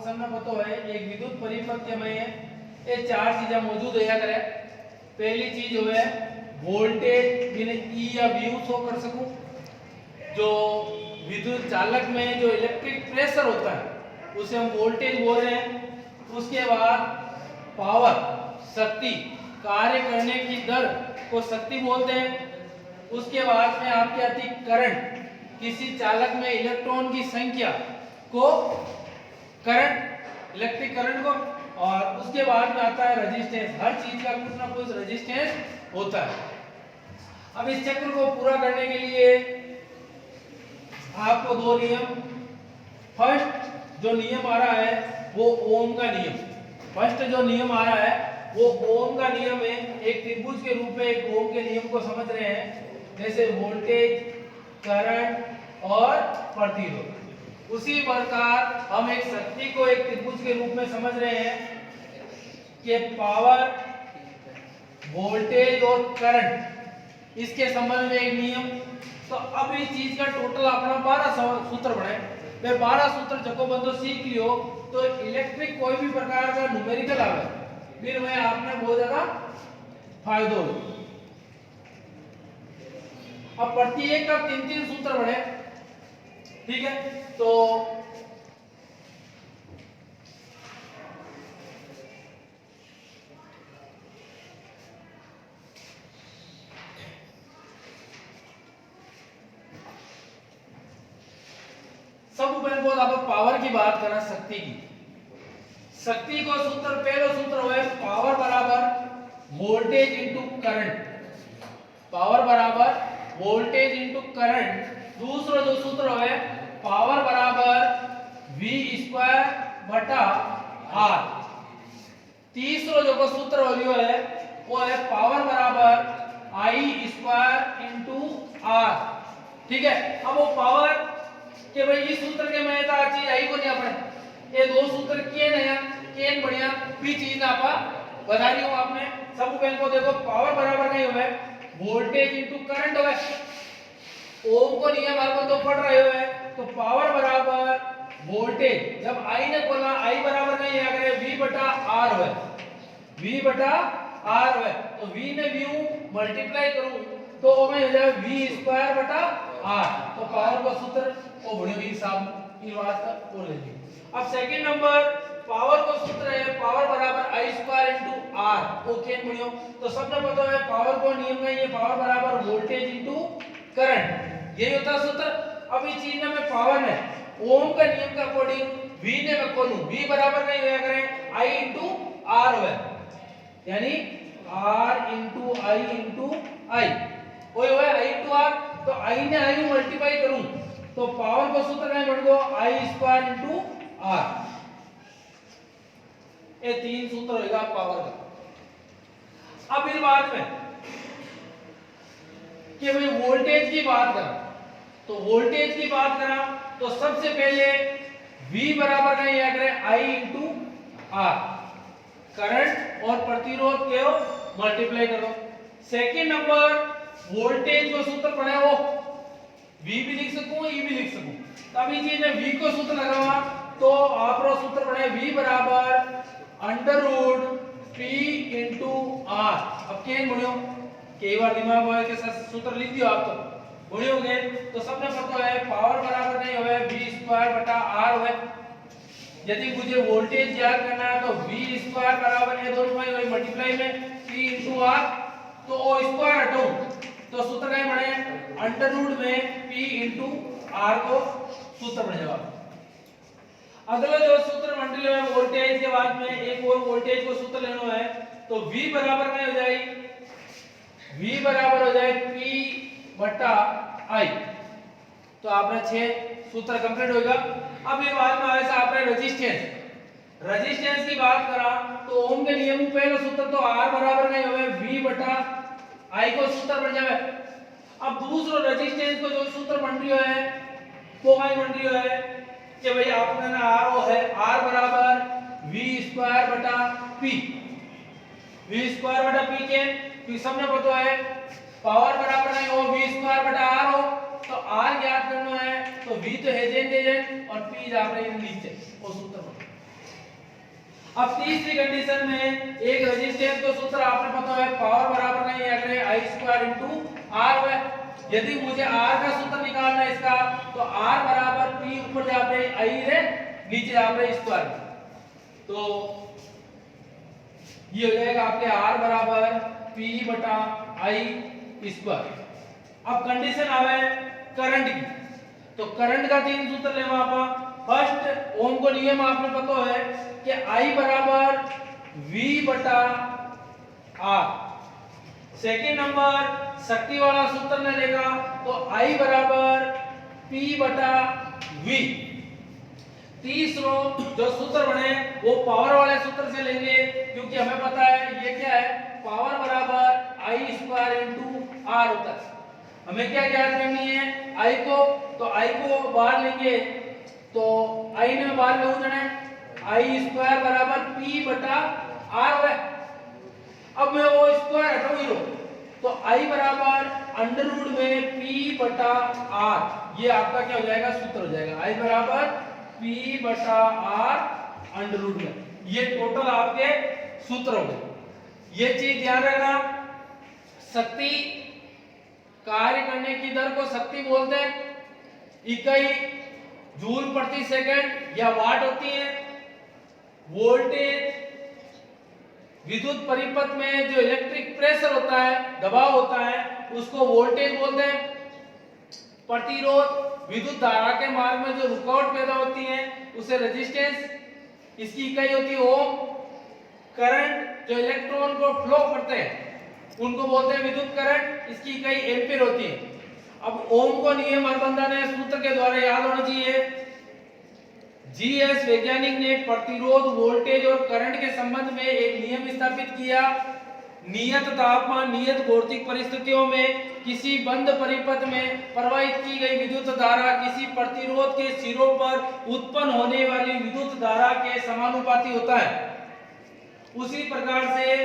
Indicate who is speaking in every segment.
Speaker 1: सबने पता है एक विद्युत परिपथ में ये चार चीजें मौजूद होया करे। पहली चीज होवे वोल्टेज बिना ई या वी शो कर सकूं। जो विद्युत चालक में जो इलेक्ट्रिक प्रेशर होता है उसे हम वोल्टेज बोल रहे हैं। उसके बाद पावर शक्ति, कार्य करने की दर को शक्ति बोलते हैं। उसके बाद में आपके आती करंट, किसी चालक में इलेक्ट्रॉन की संख्या को करंट, इलेक्ट्रिक करंट को। और उसके बाद में आता है रेजिस्टेंस। हर चीज का कुछ ना कुछ रेजिस्टेंस होता है। अब इस चक्र को पूरा करने के लिए आपको दो नियम, फर्स्ट जो नियम आ रहा है वो ओम का नियम। फर्स्ट जो नियम आ रहा है वो ओम का नियम है। एक त्रिभुज के रूप में एक ओम के नियम को समझ रहे हैं, जैसे वोल्टेज, करंट और प्रतिरोध। उसी प्रकार हम एक शक्ति को एक त्रिभुज के रूप में समझ रहे हैं कि पावर, वोल्टेज और करंट, इसके संबंध में एक नियम। तो अब इस चीज का टोटल अपना 12 सूत्र बने। वे 12 सूत्र जको बंदो सीख लियो तो इलेक्ट्रिक कोई भी प्रकार का न्यूमेरिकल आवे फिर में आपने बहुत ज्यादा फायदा हो। अब प्रत्येक का 3-3 सूत्र बने, ठीक है। तो सब पहले बहुत आप पावर की बात करें, शक्ति की। शक्ति को सूत्र, पहला सूत्र हुआ पावर बराबर वोल्टेज इनटू करंट। पावर बराबर वोल्टेज इनटू करंट। दूसरा जो सूत्र है पावर बराबर v स्क्वायर बटा r। तीसरा जो सूत्र है वो है पावर बराबर i स्क्वायर इनटू r, ठीक है। अब वो पावर के भाई इस सूत्र के में था चीज आई को नहीं अपने ये दो सूत्र के नया केन बढ़िया भी चीज आपा बता रही हूं आपने सब पहले को देखो। पावर बराबर नहीं हुआ वोल्टेज इनटू करंट हुआ। ओम को नियम आपको तो पढ़ रहे हो तो पावर बराबर वोल्टेज, जब आई ने बोला आई बराबर नहीं है अगर v बटा r है, v बटा r है तो v ने v मल्टीप्लाई करूं तो वो में हो जाए v स्क्वायर बटा r। तो पावर का सूत्र वो बढ़िया हिसाब की बात का बोल लीजिए। अब सेकंड नंबर पावर का सूत्र है पावर बराबर i square into r। Okay बढ़िया। तो सबने पता है पावर को नियम का ये पावर बराबर वोल्टेज इनटू करंट, यही होता है सूत्र। अब इस चीज में पावर है ओम का नियम का अकॉर्डिंग v ने मैं खोलूं, v बराबर नहीं होया करें i इनटू r है, यानी r into i into i वही हुआ i इनटू r। तो i ने i मल्टीप्लाई करूं तो पावर का सूत्र है बढ़ गो i स्क्वायर इनटू r। ये 3 सूत्र होगा पावर का। अब इस बात में कि भाई वोल्टेज की बात करा तो वोल्टेज की बात करा तो सबसे पहले V बराबर नहीं है करें I इंटू R, करंट और प्रतिरोध के मल्टीप्लाई करो। सेकंड नंबर वोल्टेज को सूत्र पढ़े वो V भी लिख सकूं E भी लिख सकूं। तब इस चीज में V को सूत्र लगावा तो आपरो सूत्र पढ़े V बराबर under root P into R। अब क्या बढ़ियो कई बार दिमाग में के सूत्र लिख दियो आप तो बढ़िया हो गए। तो सबने पता है पावर बराबर नहीं होवे v स्क्वायर बटा r होवे। यदि मुझे वोल्टेज ज्ञात करना है तो v स्क्वायर बराबर ये दोनों में वही मल्टीप्लाई में p इंटू r। तो o स्क्वायर हटाओ तो सूत्र क्या बने अंडर रूट में p इंटू r को सूत्र बन जाएगा। अगला जो सूत्र मंडल में वोल्टेज के बाद में एक और वोल्टेज को सूत्र लेना है तो v बराबर क्या हो जाएगी, v बराबर हो जाए p बटा i। तो आपने 6 सूत्र कंप्लीट होगा। अब ये बाद में ऐसा आपने रेजिस्टेंस की बात करा तो ओम के नियम में पहला सूत्र तो R बराबर नहीं होवे v बटा i को सूत्र बन जावे। अब दूसरा रेजिस्टेंस को जो सूत्र बन रही है वो क्या बन रही है कि भाई आपने ना R है R बराबर v स्क्वायर बटा p। v स्क्वायर बटा p के सबने पता है पावर बराबर नहीं हो v स्क्वायर बटा r हो तो r ज्ञात करना है तो v तो है जेन और p जा रहे हैं नीचे वो सूत्र पर। अब तीसरी कंडीशन में एक रेजिस्टेंस को सूत्र आपने पता है पावर बराबर नहीं है अगर आई स्क्वायर इंटू आर है। यदि मुझे आर का सूत्र निकालना है इसका तो आर बराबर पी ऊपर जा पे आई रे नीचे जा पे स्क्वायर। तो ये हो जाएगा आपके आर बराबर पी बटा आई स्क्वायर। अब कंडीशन आवे करंट की, तो करंट का तीन सूत्र ले आपा। फर्स्ट ओम को नियम आपने पता है कि I बराबर V बटा R। सेकेंड नंबर शक्ति वाला सूत्र ने लेगा तो I बराबर P बटा V। तीसरो जो सूत्र बने वो पावर वाले सूत्र से लेंगे क्योंकि हमें पता है ये क्या है पावर बराबर I स्क्वायर इंटू R होता है। हमें क्या ज्ञात करनी है I को, तो I को बाहर लेंगे तो I ने बाहर ले जाना है I स्क्वायर बराबर P बटा R है। अब मैं वो स्क्वायर हटाऊंगी तो I बराबर अंडर रूट में P बटा R। ये आपका क्या हो जाएगा सूत्र हो जाएगा I बराबर P बटा R अंडर रूट में। ये टोटल आपके सूत्र हो गए। ये चीज ध्यान रखना, शक्ति कार्य करने की दर को शक्ति बोलते हैं, इकाई जूल प्रति सेकंड या वाट होती है। वोल्टेज विद्युत परिपथ में जो इलेक्ट्रिक प्रेशर होता है दबाव होता है उसको वोल्टेज बोलते हैं। प्रतिरोध विद्युत धारा के मार्ग में जो रुकावट पैदा होती है उसे रेजिस्टेंस, इसकी इकाई होती है ओम। करंट जो इलेक्ट्रॉन को फ्लो करते हैं उनको बोलते हैं विद्युत करंट, इसकी इकाई एम्पीयर होती है। अब ओम को नियम हर बंदा ने सूत्र के द्वारा याद होना चाहिए। जीएस वैज्ञानिक ने प्रतिरोध वोल्टेज और करंट के संबंध में एक नियम स्थापित किया। नियत तापमान नियत भौतिक परिस्थितियों में किसी बंद परिपथ में प्रवाहित की गई विद्युत धारा किसी प्रतिरोध के सिरों पर उत्पन्न होने वाली विद्युत धारा के समानुपाती होता है। उसी प्रकार से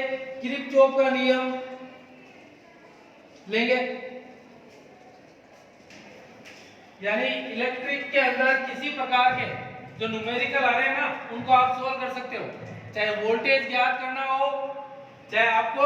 Speaker 1: किरचॉफ का नियम लेंगे, यानी इलेक्ट्रिक के अंदर किसी प्रकार के जो न्यूमेरिकल आ रहे हैं ना उनको आप सॉल्व कर सकते हो, चाहे वोल्टेज ज्ञात करना हो चाहे आपको